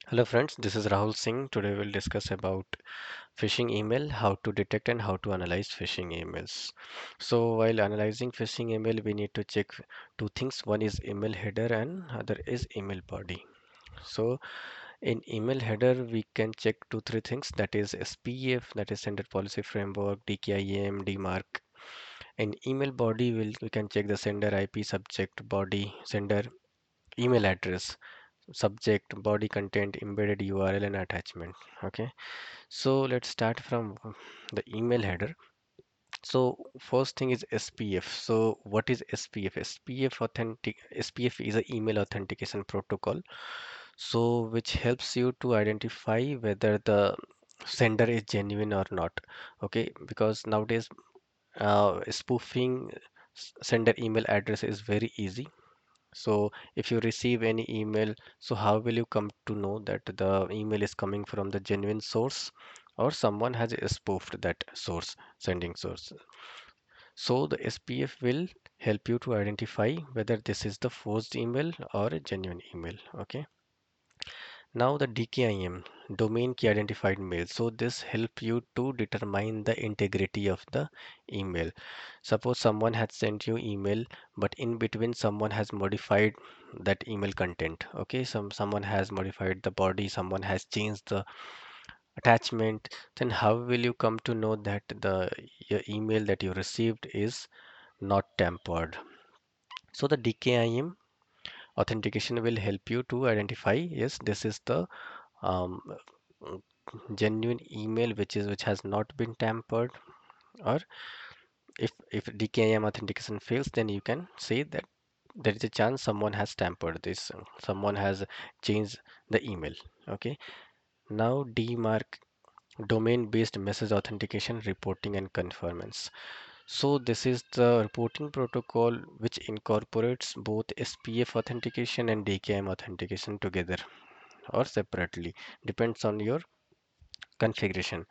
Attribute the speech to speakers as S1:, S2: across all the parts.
S1: Hello friends, this is Rahul Singh. Today we'll discuss about phishing email, how to detect and how to analyze phishing emails. So while analyzing phishing email, we need to check two things. One is email header and other is email body. So in email header, we can check two, three things. That is SPF, that is Sender Policy Framework, DKIM, DMARC. In email body, we can check the sender IP, subject, body, sender, email address, subject, body content, embedded URL and attachment. Okay, so let's start from the email header. So first thing is SPF. So what is SPF? SPF is an email authentication protocol. So which helps you to identify whether the sender is genuine or not. Okay, because nowadays spoofing sender email address is very easy. So if you receive any email, so how will you come to know that the email is coming from the genuine source or someone has spoofed that source, sending source? So the SPF will help you to identify whether this is the forged email or a genuine email. Okay. Now the DKIM, domain key identified mail. So this help you to determine the integrity of the email. Suppose someone has sent you email, but in between someone has modified that email content. Okay, someone has modified the body, someone has changed the attachment. Then how will you come to know that the your email that you received is not tampered? So the DKIM authentication will help you to identify, yes, this is the um, genuine email which has not been tampered, or if DKIM authentication fails, then you can say that there is a chance someone has tampered this, someone has changed the email. Okay, now DMARC, domain based message authentication reporting and conformance. So this is the reporting protocol which incorporates both SPF authentication and DKIM authentication together or separately, depends on your configuration.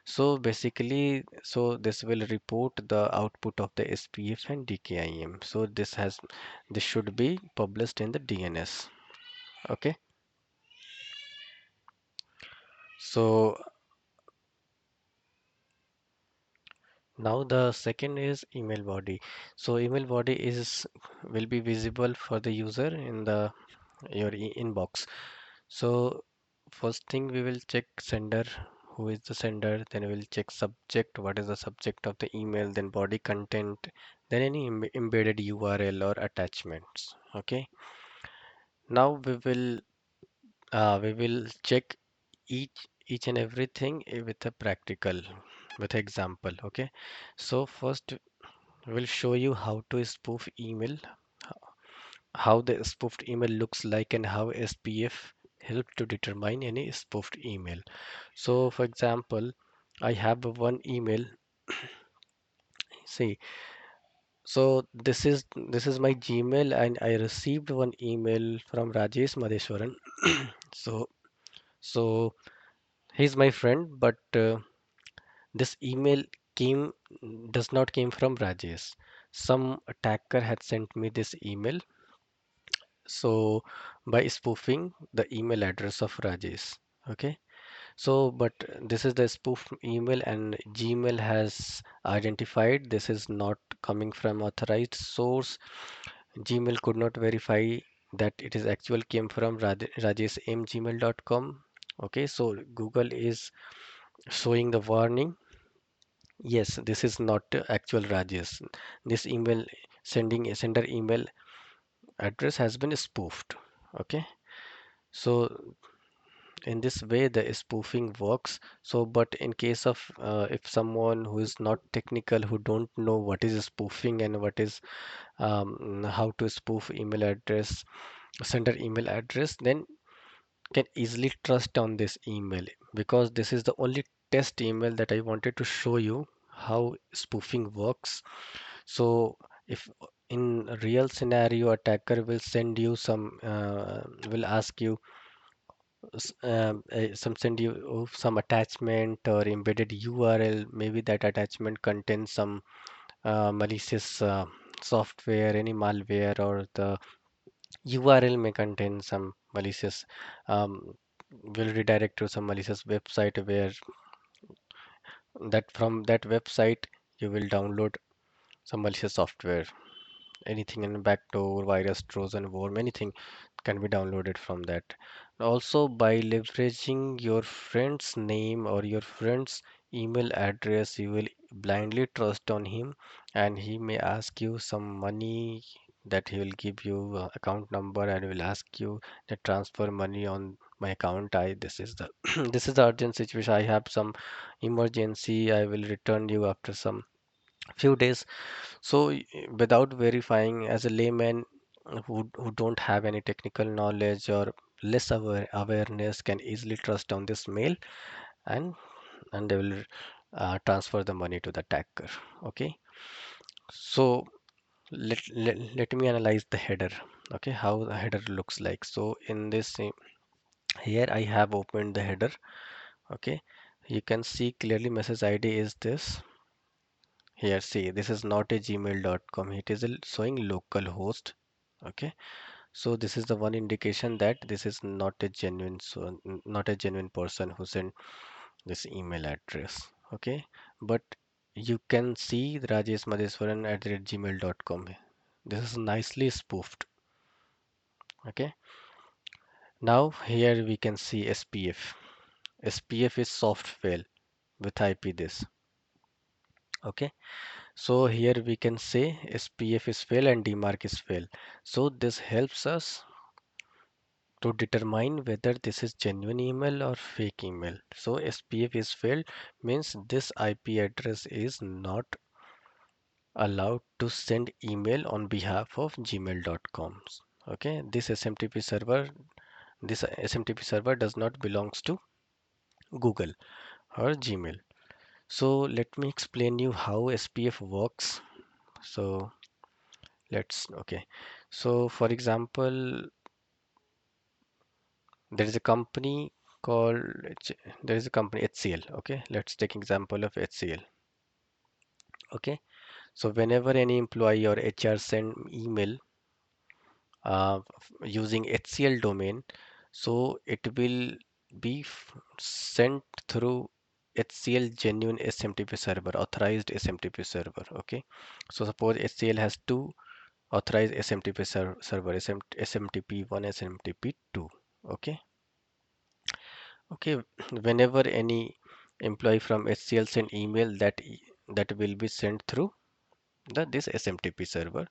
S1: So basically, so this will report the output of the SPF and DKIM. So this should be published in the DNS. Okay. So now the second is email body. So email body is will be visible for the user in the your inbox. So first thing we will check sender, who is the sender, then we will check subject, what is the subject of the email, then body content, then any embedded URL or attachments. Okay. Now we will check each and everything with a practical with example. Okay. So first we'll show you how to spoof email, how the spoofed email looks like, and how SPF help to determine any spoofed email. So for example, I have one email. See, so this is my Gmail, and I received one email from Rajesh Madheswaran. So so he's my friend, but this email came does not came from Rajesh. Some attacker had sent me this email, so by spoofing the email address of Rajesh. Okay. So, but this is the spoof email, and Gmail has identified this is not coming from authorized source. Gmail could not verify that it is actual came from rajeshmgmail.com. Okay, so Google is showing the warning. Yes, this is not actual Rajesh. This email sender email address has been spoofed. Okay, so in this way the spoofing works. So but in case of if someone who is not technical, who don't know what is spoofing and what is how to spoof email address, sender email address, then can easily trust on this email, because this is the only test email that I wanted to show you how spoofing works. So if in a real scenario attacker will send you some will ask you some send you some attachment or embedded URL. Maybe that attachment contains some malicious software, any malware, or the URL may contain some malicious. Um, will redirect to some malicious website where that from that website you will download some malicious software. Anything in backdoor, virus, Trojan worm, anything can be downloaded from that. Also, by leveraging your friend's name or your friend's email address, you will blindly trust on him, and he may ask you some money that he will give you account number and will ask you to transfer money on my account. I this is the this is the urgent situation. I have some emergency. I will return you after some few days. So without verifying, as a layman who don't have any technical knowledge or less awareness, can easily trust on this mail, and they will transfer the money to the attacker. Okay, so let me analyze the header. Okay, how the header looks like. So in this here I have opened the header. Okay, you can see clearly message ID is this. Here, see, this is not a gmail.com. It is showing local host. Okay, so this is the one indication that this is not a genuine, so not a genuine person who sent this email address. Okay, but you can see the Rajesh Madheswaran at the gmail.com. This is nicely spoofed. Okay, now here we can see SPF. SPF is soft fail with IP this. Okay, so here we can say SPF is fail and DMARC is fail. So this helps us to determine whether this is genuine email or fake email. So SPF is failed means this IP address is not allowed to send email on behalf of gmail.com. Okay, this SMTP server does not belongs to Google or Gmail. So let me explain you how SPF works. So okay. So for example, there is a company called there is a company HCL. Okay, let's take example of HCL. Okay, so whenever any employee or HR send email using HCL domain, so it will be sent through HCL genuine SMTP server, authorized SMTP server. Okay, so suppose HCL has two authorized SMTP server, SMTP1, SMTP2. Okay, okay, whenever any employee from HCL send email, that will be sent through this SMTP server,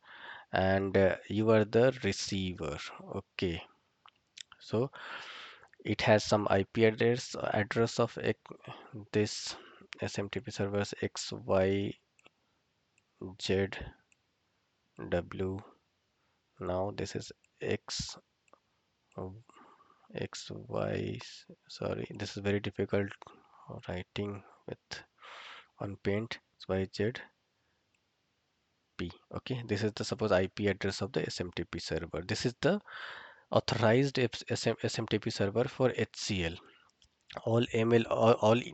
S1: and you are the receiver. Okay, so it has some IP address of this SMTP servers XYZW. Now this is X XY. Sorry, this is very difficult writing with on paint. XYZP. Okay, this is the suppose IP address of the SMTP server. This is the authorized SMTP server for HCL. All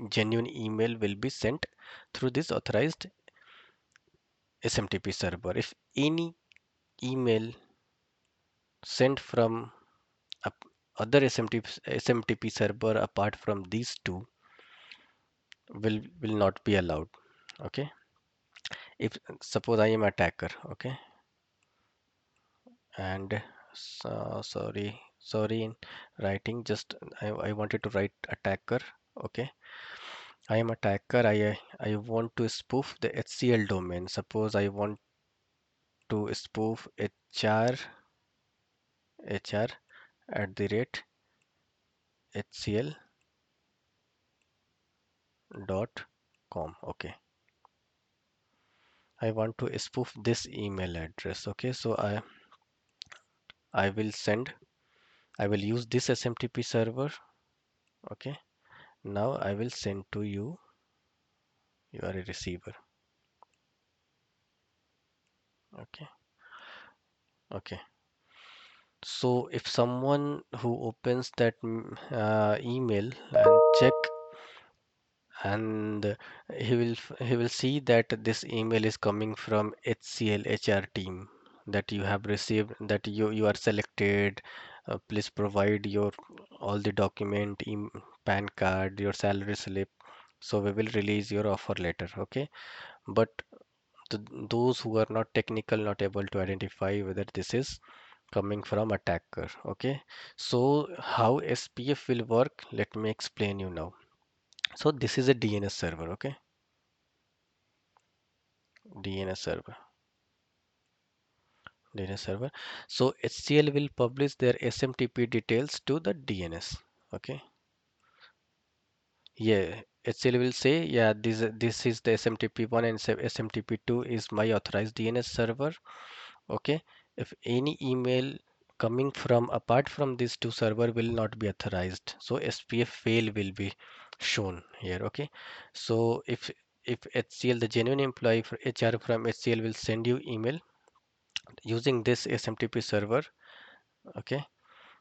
S1: genuine email will be sent through this authorized SMTP server. If any email sent from a, other SMTP server apart from these two will not be allowed. Okay. If suppose I am attacker, okay, and sorry in writing, just I wanted to write attacker. Okay, I am attacker. I want to spoof the HCL domain. Suppose I want to spoof HR at the rate HCL.com. Okay, I want to spoof this email address. Okay, so I will send I will use this SMTP server. Okay, now I will send to you. You are a receiver. Okay, okay. So if someone who opens that email and check, and he will see that this email is coming from HCL HR team, that you have received, that you are selected, please provide your all the document, PAN card, your salary slip. So we will release your offer letter. Okay, but those who are not technical, not able to identify whether this is coming from attacker. Okay, so how SPF will work, let me explain you now. So this is a DNS server. Okay, DNS server. DNS server. So HCL will publish their SMTP details to the DNS. Okay. Yeah, HCL will say, yeah, this is the SMTP1 and SMTP2 is my authorized DNS server. Okay. If any email coming from apart from these two server will not be authorized, so SPF fail will be shown here. Okay. So if HCL, the genuine employee for HR from HCL will send you email using this SMTP server. Okay,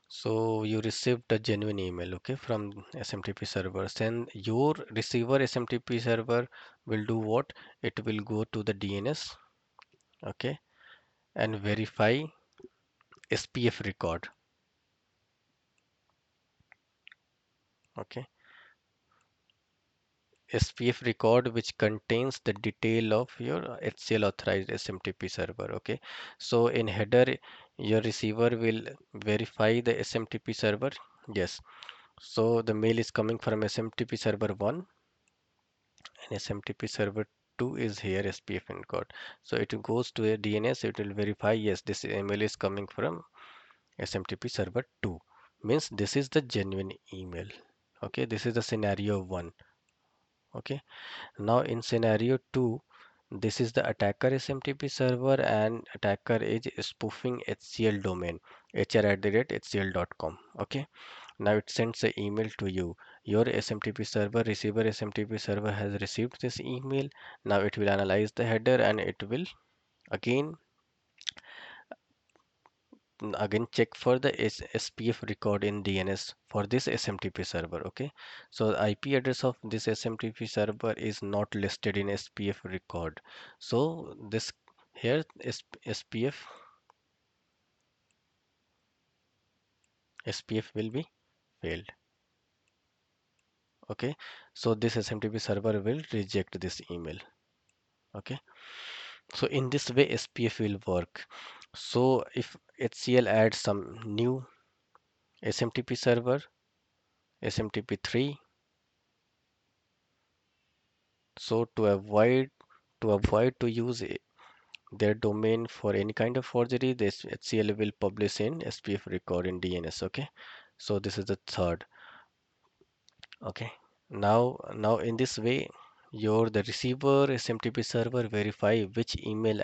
S1: so you received a genuine email, okay, from SMTP servers, and your receiver SMTP server will do what? It will go to the DNS, okay, and verify SPF record, okay, SPF record which contains the detail of your HCL authorized SMTP server, okay. So in header, your receiver will verify the SMTP server. Yes. So the mail is coming from SMTP server 1 and SMTP server 2 is here SPF encode. So it goes to a DNS, it will verify, yes, this email is coming from SMTP server 2. Means this is the genuine email. Okay, this is the scenario 1. Okay, now in scenario 2, this is the attacker SMTP server and attacker is spoofing HCL domain, hr@hcl.com. Okay, now it sends an email to you. Your SMTP server, receiver SMTP server has received this email. Now it will analyze the header and it will again check for the SPF record in DNS for this SMTP server. Okay, so the IP address of this SMTP server is not listed in SPF record. So this here SPF will be failed. Okay, so this SMTP server will reject this email. Okay, so in this way SPF will work. So if HCL adds some new SMTP server, SMTP3, so to avoid to use their domain for any kind of forgery, this HCL will publish in SPF record in DNS. Okay, so this is the third. Okay, now in this way, the receiver SMTP server verify which email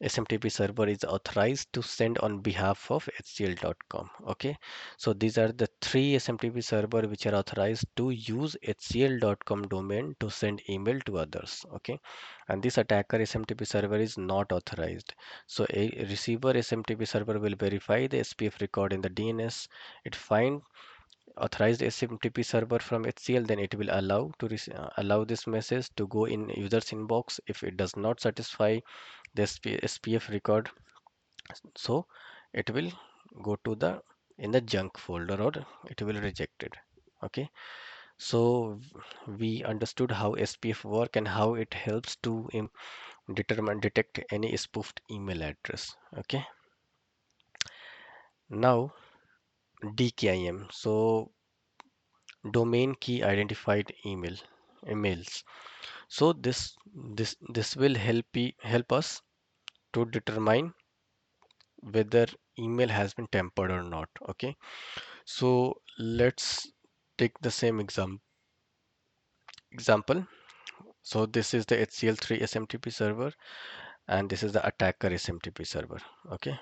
S1: SMTP server is authorized to send on behalf of HCL.com. Okay, so these are the three SMTP server which are authorized to use HCL.com domain to send email to others. Okay, and this attacker SMTP server is not authorized. So a receiver SMTP server will verify the SPF record in the DNS. It find authorized SMTP server from HCL, then it will allow this message to go in user's inbox. If it does not satisfy the SPF record, so it will go to the in the junk folder or it will reject it. Okay, so we understood how SPF work and how it helps to detect any spoofed email address. Okay, now DKIM. So domain key identified emails. So this will help us to determine whether email has been tampered or not. Okay, so let's take the same example. So this is the HCL3 SMTP server and this is the attacker SMTP server. Okay,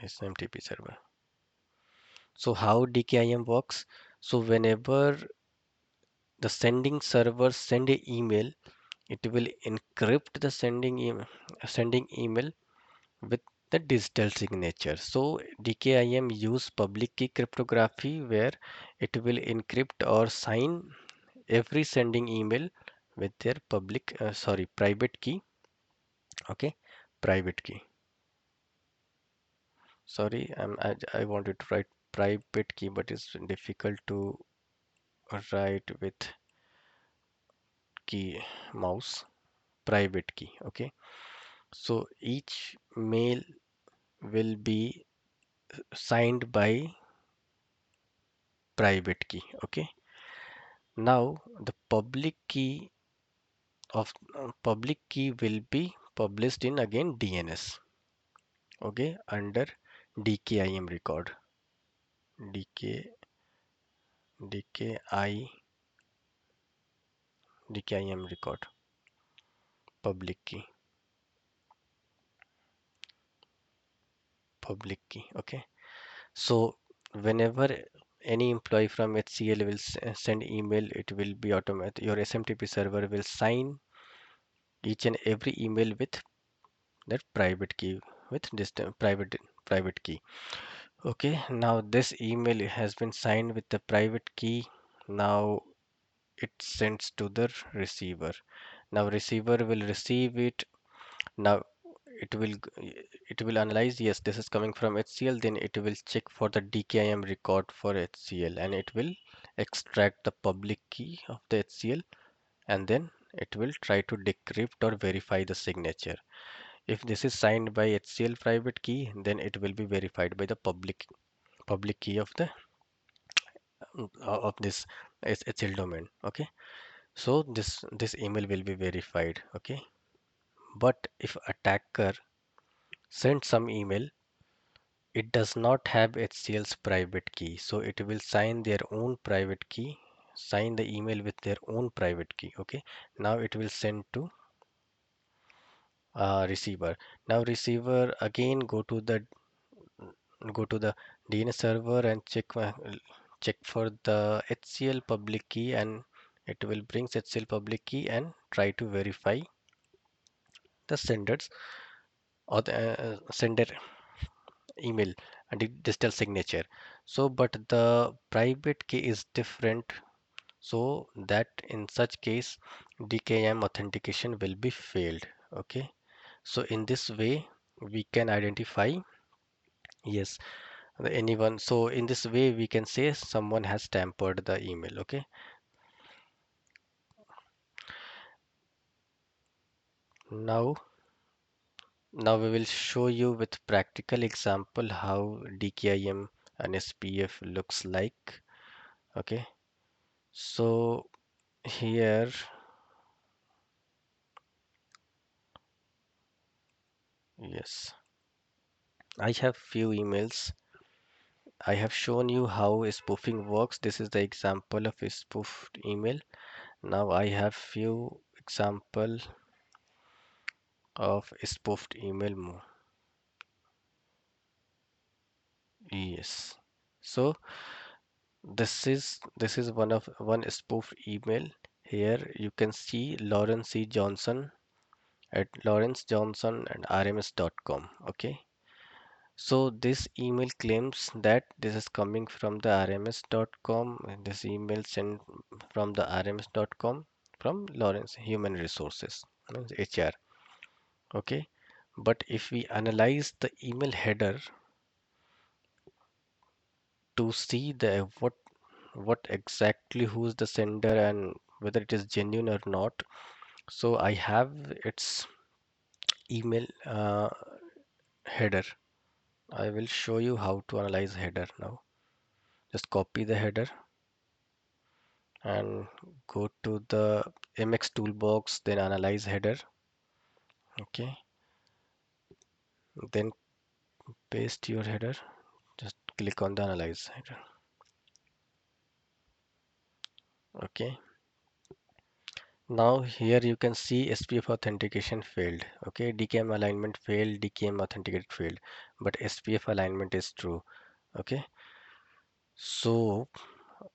S1: SMTP server. So how DKIM works? So whenever the sending server send a email, it will encrypt the sending email with the digital signature. So DKIM use public key cryptography where it will encrypt or sign every sending email with their private key. Okay, private key. Sorry, I wanted to write private key, but it's difficult to write with key mouse. Private key. Okay. So each mail will be signed by private key. Okay. Now the public key will be published in again DNS. Okay, under DKIM record. DK DKI DKIM record. Public key. Public key. Okay. So whenever any employee from HCL will send email, it will be automatic. Your SMTP server will sign each and every email with that private key, with this private key. Okay, now this email has been signed with the private key. Now it sends to the receiver. Now receiver will receive it. Now it will it will analyze, yes, this is coming from HCL. Then it will check for the DKIM record for HCL, and it will extract the public key of the HCL, and then it will try to decrypt or verify the signature. If this is signed by HCL private key, then it will be verified by the public key of this HCL domain. Okay, so this email will be verified. Okay, but if attacker sends some email, it does not have HCL's private key, so it will sign their own private key, sign the email with their own private key. Okay, now it will send to receiver. Now receiver again go to the DNS server and check for the HCL public key, and it will bring HCL public key and try to verify the senders or the sender email and digital signature. So but the private key is different, so that in such case DKIM authentication will be failed. Okay, so in this way we can identify, yes, anyone. So in this way we can say someone has tampered the email. Okay, now we will show you with practical example how DKIM and SPF looks like. Okay, so here, yes, I have few emails. I have shown you how spoofing works. This is the example of a spoofed email. Now I have few example of spoofed email. Yes. So this is one spoof email. Here you can see Lawrence C. Johnson at Lawrence Johnson at rms.com. Okay. So this email claims that this is coming from the rms.com, and this email sent from the rms.com from Lawrence Human Resources, means HR. Okay. But if we analyze the email header to see the what exactly who's the sender and whether it is genuine or not. So I have its email header. I will show you how to analyze header now. Just copy the header and go to the MX toolbox, then analyze header. Okay, then paste your header. Just click on the analyze header. Okay, now here you can see SPF authentication failed. Okay, DKIM alignment failed, DKIM authenticated failed, but SPF alignment is true. Okay, so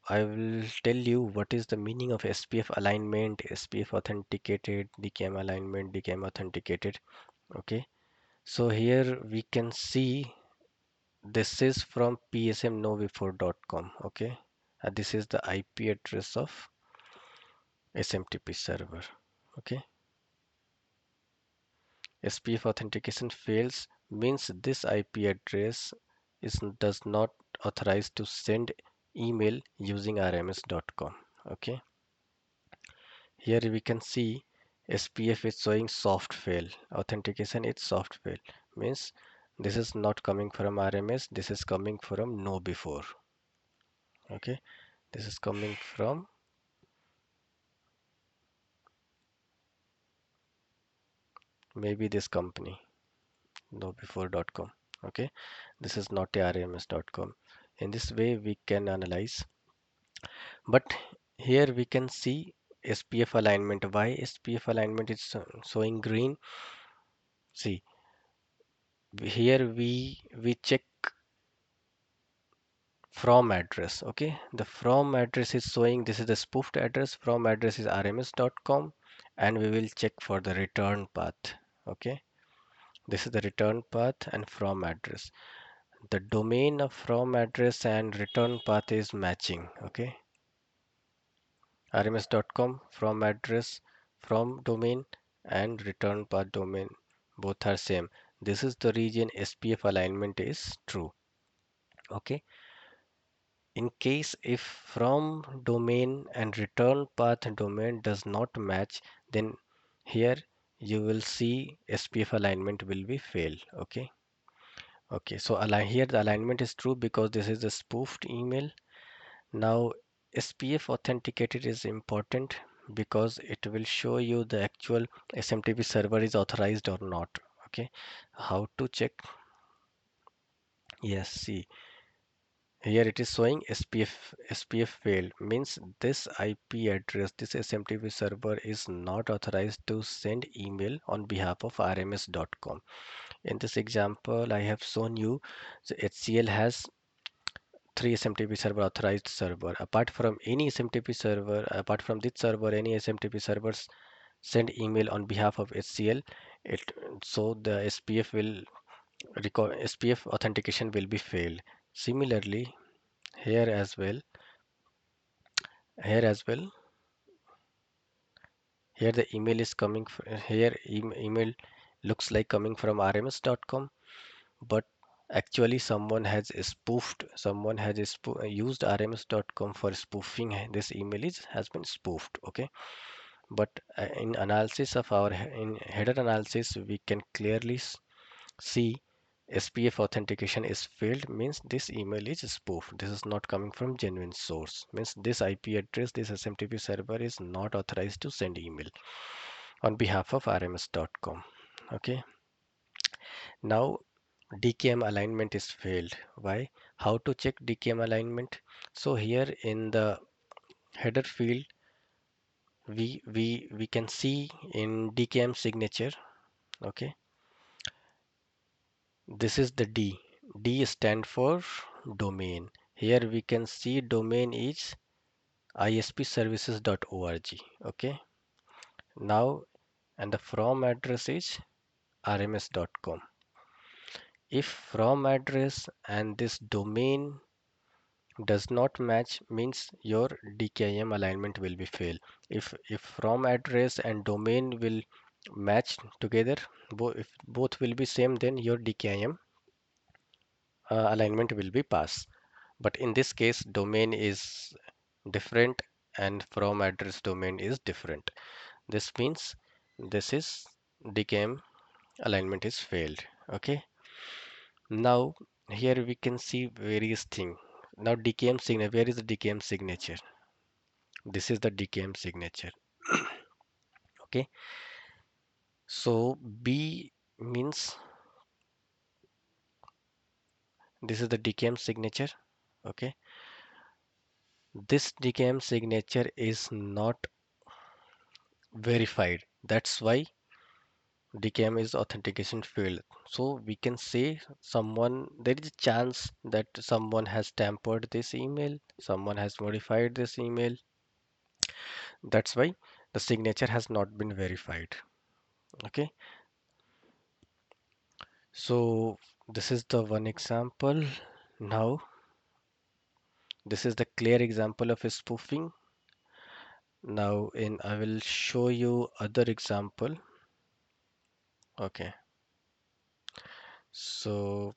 S1: I will tell you what is the meaning of SPF alignment, SPF authenticated, DKIM alignment, DKIM authenticated. Okay, so here we can see this is from psmknowbefore.com. Okay, this is the IP address of SMTP server. Okay, SPF authentication fails means this IP address is does not authorize to send email using rms.com. Okay, here we can see SPF is showing soft fail. Authentication is soft fail. Means this is not coming from RMS, this is coming from no before. Okay, this is coming from maybe this company, no before.com. Okay, this is not a rms.com. In this way we can analyze, but here we can see SPF alignment. Why SPF alignment is showing green? See, here we check from address. Okay, the from address is showing this is the spoofed address, from address is rms.com, and we will check for the return path. Okay, this is the return path and from address. The domain of from address and return path is matching. Okay, rms.com from address, from domain, and return path domain, both are same. This is the region SPF alignment is true. Okay, in case if from domain and return path domain does not match, then here you will see SPF alignment will be fail. Okay, okay, so align here the alignment is true because this is a spoofed email. Now SPF authenticated is important because it will show you the actual SMTP server is authorized or not. Okay, how to check? Yes, see, here it is showing SPF failed, means this IP address, this SMTP server is not authorized to send email on behalf of rms.com. In this example I have shown you, the HCL has three SMTP server authorized server. Apart from any SMTP server, apart from this server, any SMTP servers send email on behalf of HCL. It so the SPF will record SPF authentication will be failed. Similarly, here as well, here as well, here the email is coming here email looks like coming from rms.com, but actually someone has used rms.com for spoofing. This email is has been spoofed. Okay, but in analysis of our in header analysis we can clearly see SPF authentication is failed, means this email is spoofed. This is not coming from genuine source, means this IP address, this SMTP server is not authorized to send email on behalf of rms.com. Okay, now DKIM alignment is failed. Why? How to check DKIM alignment? So here in the header field, we can see in DKIM signature. Okay, this is the D. D stand for domain. Here we can see domain is ispservices.org. Okay, now and the from address is rms.com. If from address and this domain does not match, means your DKIM alignment will be fail. If from address and domain will match together, if both will be same, then your DKIM alignment will be pass. But in this case domain is different and from address domain is different. This means this is DKIM alignment is failed. Okay, now here we can see various things. Now DKIM signature, where is the DKIM signature? This is the DKIM signature. Okay, so B means this is the DKIM signature. Okay, this DKIM signature is not verified, that's why DKIM is authentication failed. So we can say someone, there is a chance that someone has tampered this email, someone has modified this email. That's why the signature has not been verified. Okay, so this is the one example. Now this is the clear example of a spoofing. Now in I will show you other example. Okay, so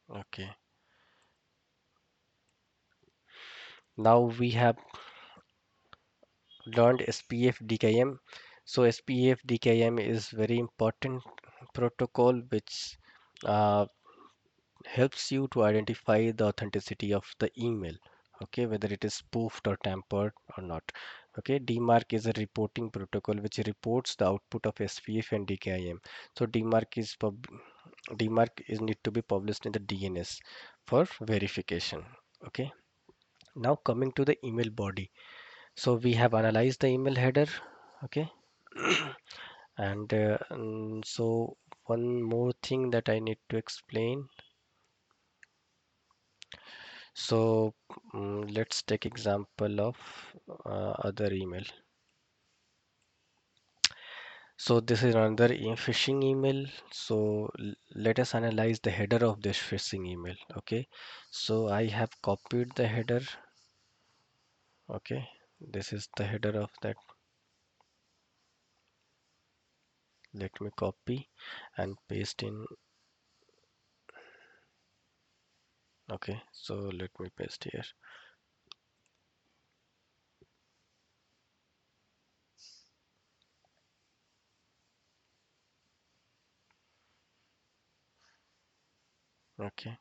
S1: Okay. Now we have learned SPF DKIM. So SPF DKIM is very important protocol which uh, helps you to identify the authenticity of the email. Okay, whether it is spoofed or tampered or not. Okay, DMARC is a reporting protocol which reports the output of SPF and DKIM. So DMARC is need to be published in the DNS for verification. Okay. Now coming to the email body. So we have analyzed the email header. Okay. So one more thing that I need to explain. So let's take example of other email. So this is another phishing email. So let us analyze the header of this phishing email. Okay. So I have copied the header. Okay. This is the header of that. Let me copy and paste in. Okay. So let me paste here. Okay.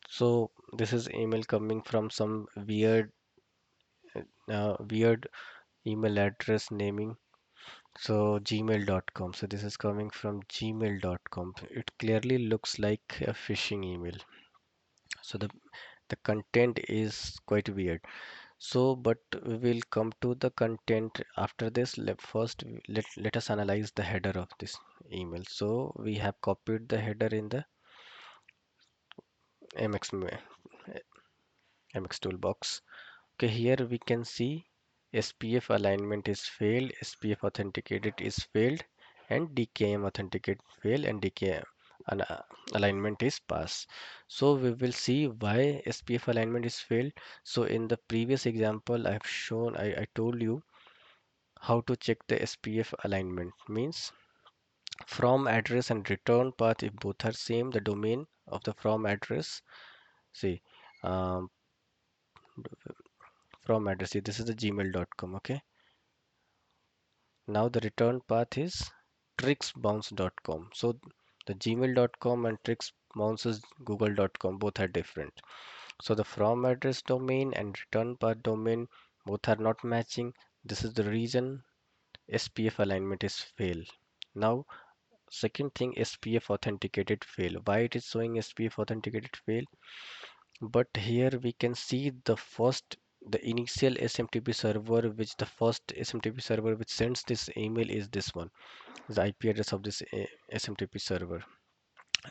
S1: So this is email coming from some weird email address naming. So gmail.com. So this is coming from gmail.com. It clearly looks like a phishing email. So the content is quite weird. So but we will come to the content after this. Let us analyze the header of this email. So we have copied the header in the MX MX toolbox. Okay, here we can see SPF alignment is failed, SPF authenticated is failed, and DKM authenticate failed, and DKM alignment is pass. So we will see why SPF alignment is failed. So in the previous example, I have shown, I told you how to check the SPF alignment. Means from address and return path, if both are same, the domain of the from address, see, um, from address, see, this is the gmail.com. Okay. Now the return path is tricksbounce.com. So the gmail.com and tricksbounces google.com both are different. So the from address domain and return path domain both are not matching. This is the reason SPF alignment is fail. Now second thing, SPF authenticated fail. Why it is showing SPF authenticated fail? But here we can see the initial SMTP server, which the first SMTP server which sends this email is this one, the IP address of this SMTP server.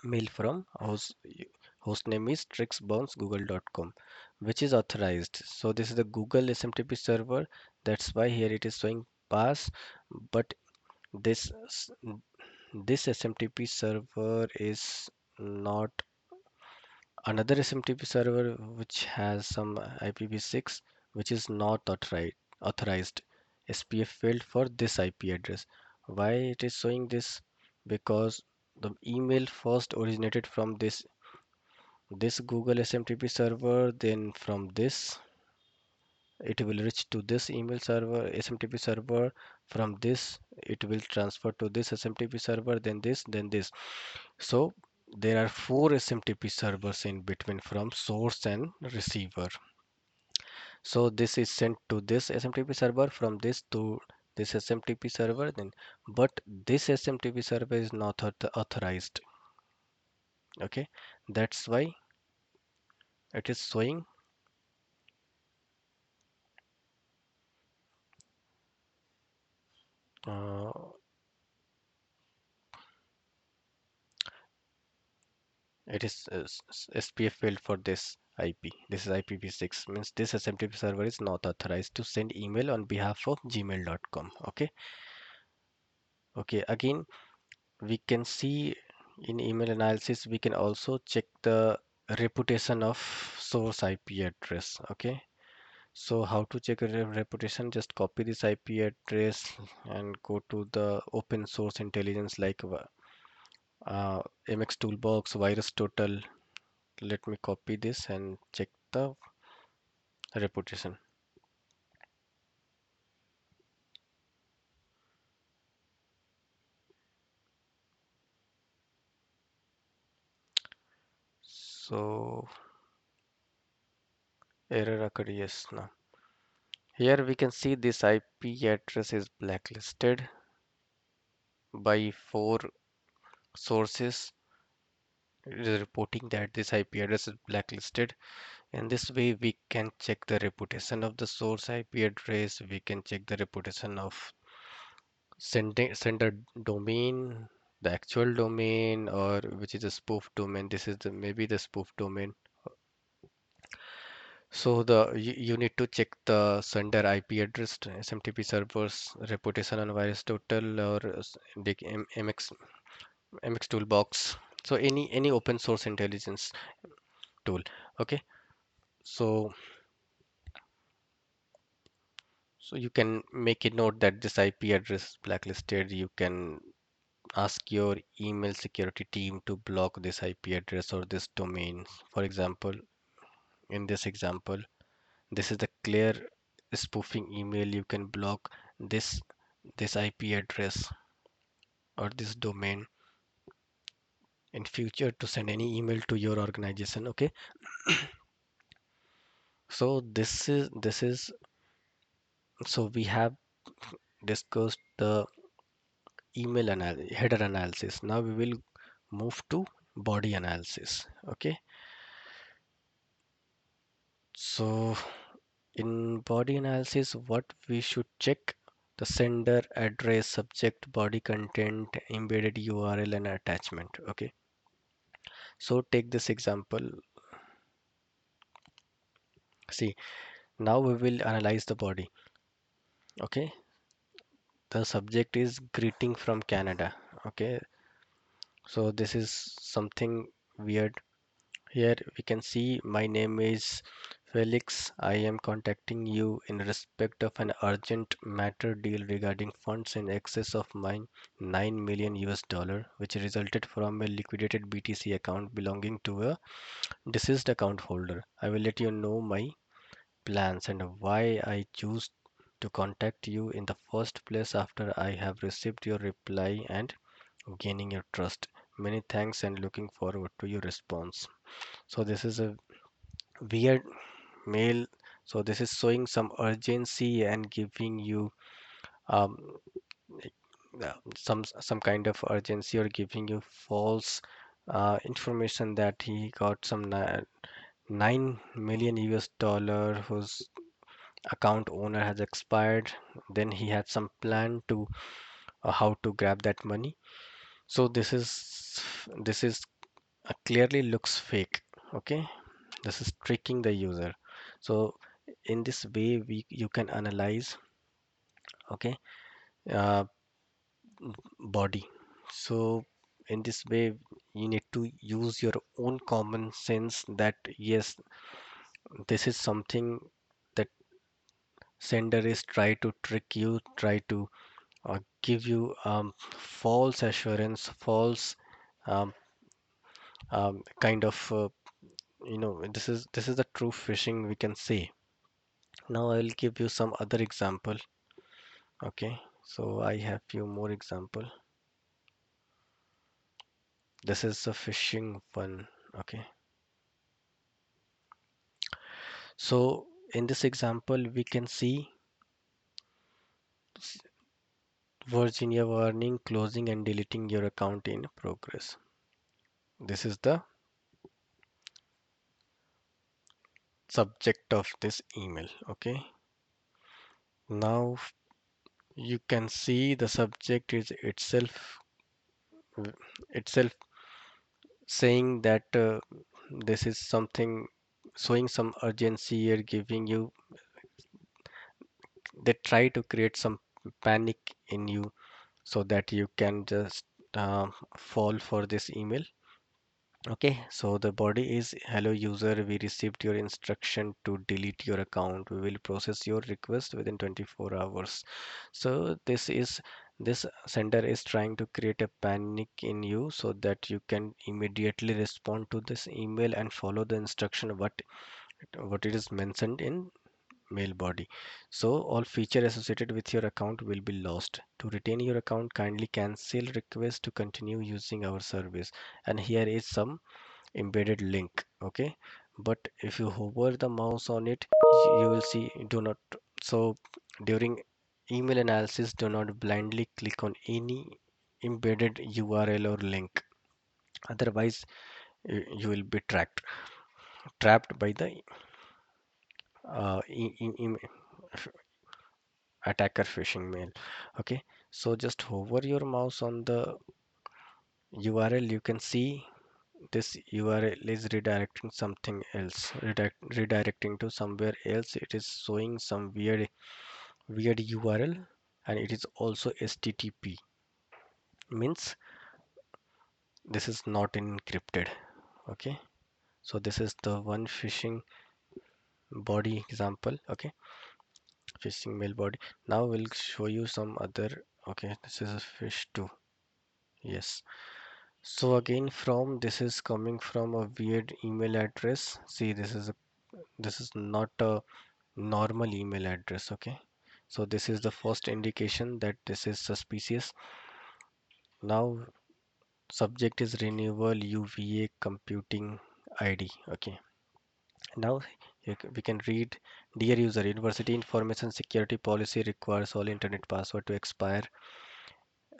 S1: Mail from host name is tricksbounce google.com, which is authorized. So this is the Google SMTP server. That's why here it is showing pass. But this this SMTP server is not another SMTP server which has some IPv6 which is not authorized. SPF failed for this IP address. Why it is showing this? Because the email first originated from this Google SMTP server, then from this it will reach to this email server SMTP server. From this it will transfer to this SMTP server, then this, then this. So there are four SMTP servers in between from source and receiver. So this is sent to this SMTP server, from this to this SMTP server, then but this SMTP server is not authorized. Okay, that's why it is showing uh, it is SPF failed for this IP. This is IPv6, means this SMTP server is not authorized to send email on behalf of gmail.com. Okay. Okay, again we can see in email analysis we can also check the reputation of source IP address. Okay, So how to check a reputation? Just copy this IP address and go to the open source intelligence like MX Toolbox, Virus Total. Let me copy this and check the reputation. So error occurred, yes, no. Here we can see this IP address is blacklisted by four sources. It is reporting that this IP address is blacklisted. In this way, we can check the reputation of the source IP address. We can check the reputation of sender domain, the actual domain, or which is a spoof domain. This is the maybe the spoof domain. So you need to check the sender IP address, to SMTP servers, reputation on virus total, or MX toolbox. So any open source intelligence tool. Okay. So so you can make a note that this IP address is blacklisted. You can ask your email security team to block this IP address or this domain. For example, in this example, this is the clear spoofing email. You can block this this IP address or this domain in future to send any email to your organization. Okay, so this is so we have discussed the header analysis. Now we will move to body analysis. Okay, so in body analysis, what we should check: the sender, address, subject, body content, embedded URL, and attachment. Okay, so take this example. See, now we will analyze the body. Okay, the subject is greeting from Canada. Okay, so this is something weird. Here we can see my name is Felix. I am contacting you in respect of an urgent matter deal regarding funds in excess of my 9 million US dollar, which resulted from a liquidated BTC account belonging to a deceased account holder. I will let you know my plans and why I choose to contact you in the first place after I have received your reply and gaining your trust. Many thanks and looking forward to your response. So this is a weird mail. So this is showing some urgency and giving you um, some kind of urgency, or giving you false information that he got some 9 million US dollar whose account owner has expired. Then he had some plan to how to grab that money. So this is clearly looks fake. Okay, this is tricking the user. So in this way you can analyze, okay, uh, body. So in this way you need to use your own common sense that yes, this is something that sender is try to trick you, try to give you false assurance, false um, kind of this is the true phishing, we can say. Now I'll give you some other example. Okay, so I have few more example. This is a phishing one. Okay, so in this example we can see Virginia warning, closing and deleting your account in progress. This is the subject of this email. Okay, now you can see the subject is itself saying that this is something showing some urgency here, giving you, they try to create some panic in you so that you can just fall for this email. Okay, so the body is hello user, we received your instruction to delete your account. We will process your request within 24 hours. So this sender is trying to create a panic in you so that you can immediately respond to this email and follow the instruction what it is mentioned in mail body. So all feature associated with your account will be lost. To retain your account, kindly cancel request to continue using our service. And here is some embedded link. Okay, but if you hover the mouse on it, you will see do not. So during email analysis, do not blindly click on any embedded URL or link. Otherwise, you will be trapped by the uh, e- e- em- attacker phishing mail. Okay, so just hover your mouse on the URL. You can see this URL is redirecting something else, redirecting to somewhere else. It is showing some weird URL, and it is also HTTP, means this is not encrypted. Okay, so this is the one phishing body example. Okay, phishing mail body. Now we'll show you some other. Okay, this is a fish too. Yes. So again, from this is coming from a weird email address. See, this is not a normal email address. Okay, so this is the first indication that this is suspicious. Now subject is renewal UVA computing ID. Okay, now we can read, dear user, university information security policy requires all internet password to expire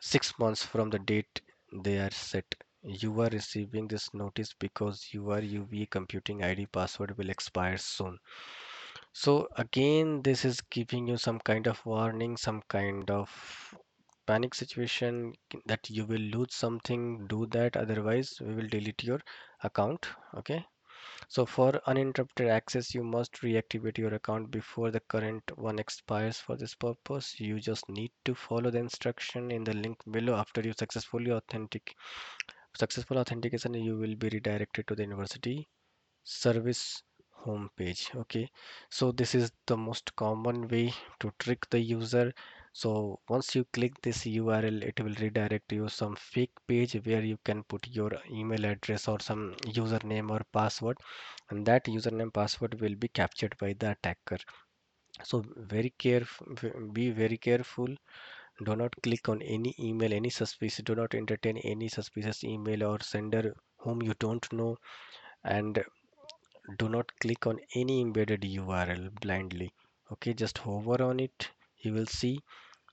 S1: 6 months from the date they are set. You are receiving this notice because your UVA computing ID password will expire soon. So again, this is giving you some kind of warning, some kind of panic situation that you will lose something. Do that, otherwise we will delete your account. Okay. So for uninterrupted access, you must reactivate your account before the current one expires. For this purpose, you just need to follow the instruction in the link below. After you successful authentication, you will be redirected to the university service homepage. Okay, so this is the most common way to trick the user. So once you click this URL, it will redirect you some fake page where you can put your email address or some username or password, and that username password will be captured by the attacker. So be very careful. Do not click on any email, any suspicious, do not entertain any suspicious email or sender whom you don't know, and do not click on any embedded URL blindly. Okay, just hover on it. You will see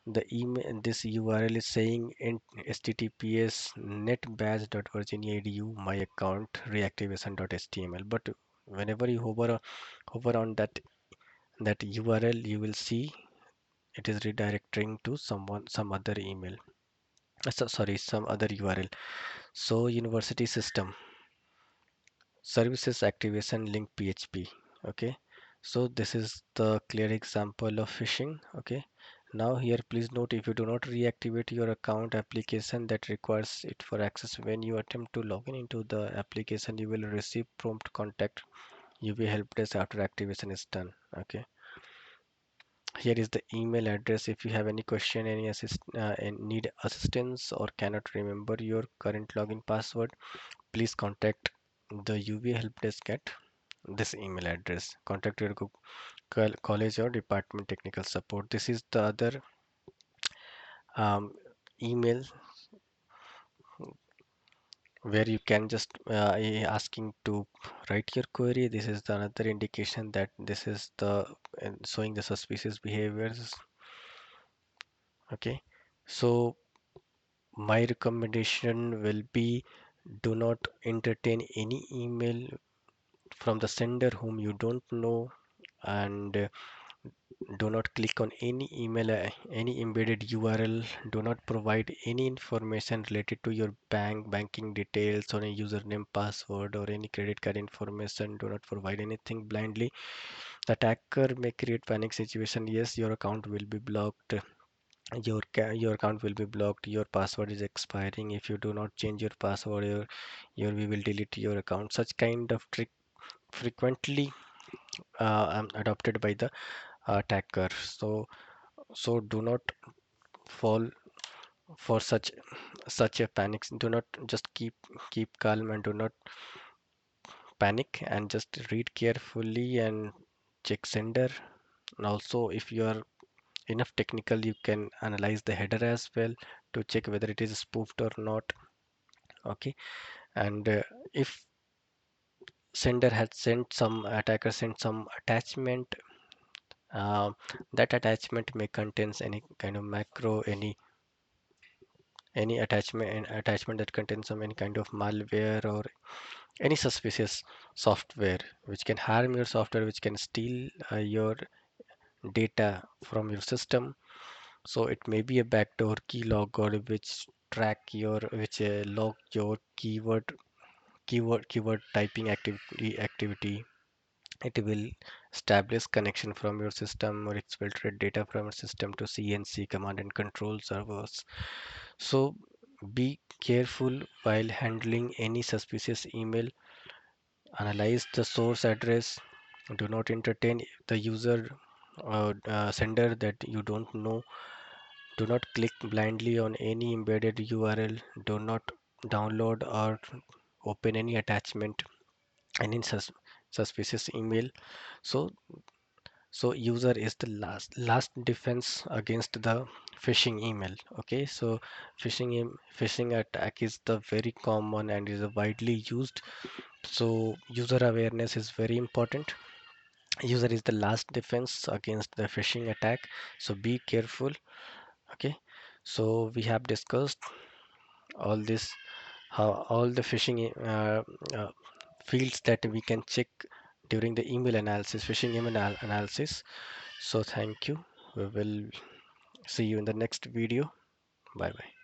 S1: the email. This URL is saying in https netbadge.virginia.edu my account reactivation.html. But whenever you hover on that URL, you will see it is redirecting to some other email. Sorry, some other URL. So university system services activation link PHP. Okay, so this is the clear example of phishing. Okay, now here please note, if you do not reactivate your account application that requires it for access, when you attempt to log in into the application, you will receive prompt contact UV help desk after activation is done. Okay, here is the email address. If you have any question, and need assistance, or cannot remember your current login password, please contact the UV help desk at this email address. Contact your college or department technical support. This is the other um, email where you can just asking to write your query. This is the another indication that this is the showing the suspicious behaviors. Okay, so my recommendation will be, do not entertain any email from the sender whom you don't know, and do not click on any email, any embedded URL. Do not provide any information related to your banking details or a username, password, or any credit card information. Do not provide anything blindly. The attacker may create panic situation. Yes, your account will be blocked. your account will be blocked, your password is expiring, if you do not change your password, your we will delete your account. Such kind of trick frequently adopted by the attacker. So do not fall for such a panic. Do not just keep calm and do not panic, and just read carefully and check sender. And also, if you are enough technical, you can analyze the header as well to check whether it is spoofed or not. Okay. And if sender had sent some attacker sent some attachment, uh, that attachment may contains any kind of macro, any attachment that contains some any kind of malware or any suspicious software which can harm your software, which can steal your data from your system. So it may be a backdoor keylogger which log your keyword typing activity. It will establish connection from your system, or exfiltrate data from your system to CNC, command and control servers. So be careful while handling any suspicious email. Analyze the source address. Do not entertain the user sender that you don't know. Do not click blindly on any embedded URL. Do not download or open any attachment, any suspicious email. So so user is the last defense against the phishing email. Okay, so phishing attack is the very common and is widely used. So user awareness is very important. User is the last defense against the phishing attack, so be careful. Okay, so we have discussed all this, how all the phishing uh, fields that we can check during the email analysis, phishing email analysis. So thank you. We will see you in the next video. Bye bye.